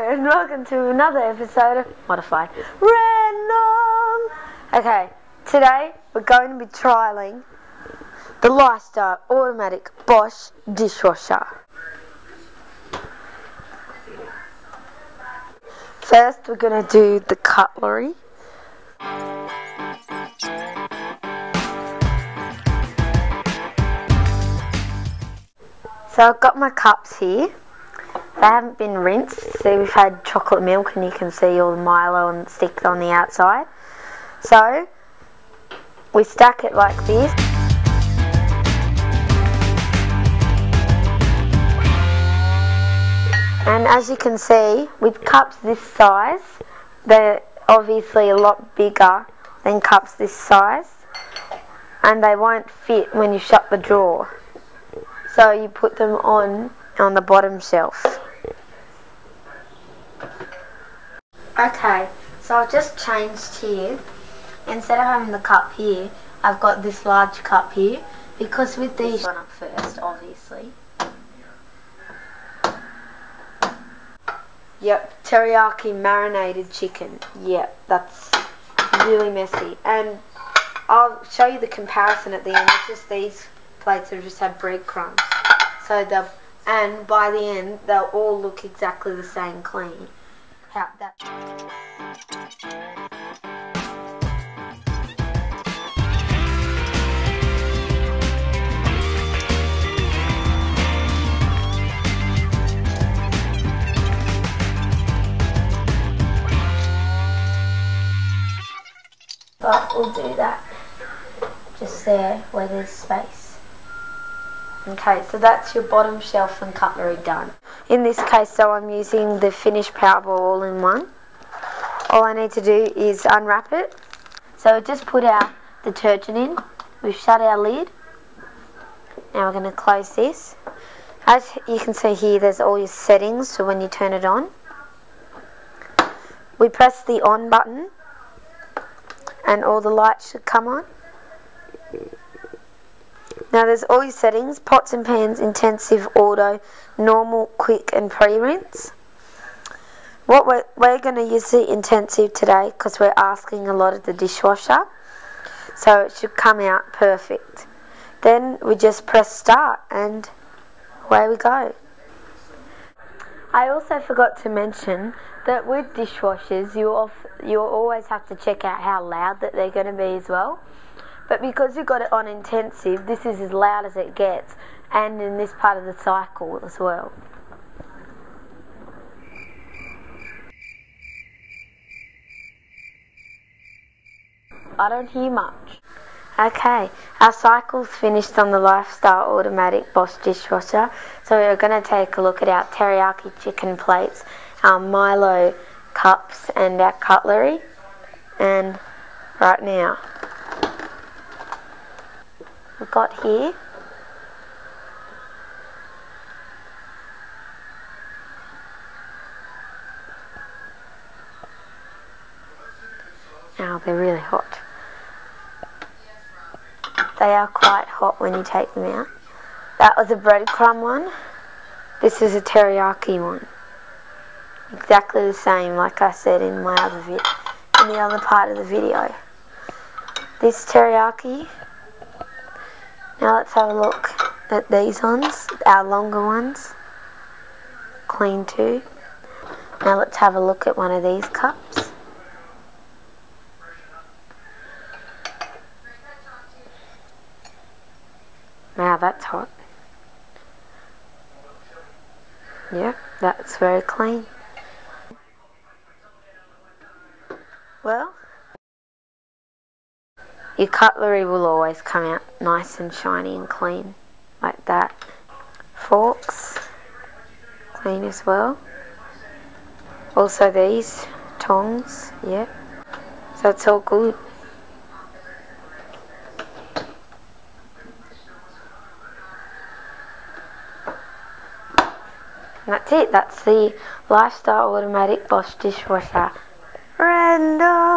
and welcome to another episode of Modified Random. Okay, today we're going to be trialling the Lifestyle Automatic BOSCH Dishwasher. First we're going to do the cutlery. So I've got my cups here. They haven't been rinsed. See, we've had chocolate milk and you can see all the Milo and sticks on the outside. So we stack it like this. And as you can see, with cups this size, they're obviously a lot bigger than cups this size, and they won't fit when you shut the drawer. So you put them on the bottom shelf. Okay, so I've just changed here. Instead of having the cup here, I've got this large cup here, because with these one up first, obviously. Yep, teriyaki marinated chicken. Yep, that's really messy. And I'll show you the comparison at the end. It's just these plates have just had breadcrumbs. So and by the end, they'll all look exactly the same clean. But we'll do that just there where there's space. Okay, so that's your bottom shelf and cutlery done. In this case, so I'm using the finished Powerball all-in-one. All I need to do is unwrap it. So just put our detergent in. We've shut our lid. Now we're going to close this. As you can see here, there's all your settings, so when you turn it on. We press the on button and all the lights should come on. Now there's all your settings: pots and pans, intensive, auto, normal, quick and pre-rinse. What we're going to use the intensive today because we're asking a lot of the dishwasher, so it should come out perfect. Then we just press start and away we go. I also forgot to mention that with dishwashers you always have to check out how loud that they're going to be as well. But because you've got it on intensive, this is as loud as it gets, and in this part of the cycle as well. I don't hear much. Okay, our cycle's finished on the Lifestyle Automatic BOSCH Dishwasher, so we're going to take a look at our Teriyaki Chicken plates, our Milo cups and our cutlery. And right now we've got here now they're really hot. They are quite hot when you take them out. That was a breadcrumb one. This is a teriyaki one. Exactly the same, like I said in my other in the other part of the video. This teriyaki. Now let's have a look at these ones, our longer ones. Clean too. Now let's have a look at one of these cups. Now that's hot. Yep, that's very clean. Well, your cutlery will always come out nice and shiny and clean, like that. Forks, clean as well. Also these tongs, yep. So it's all good. And that's it. That's the Lifestyle Automatic BOSCH Dishwasher. Random.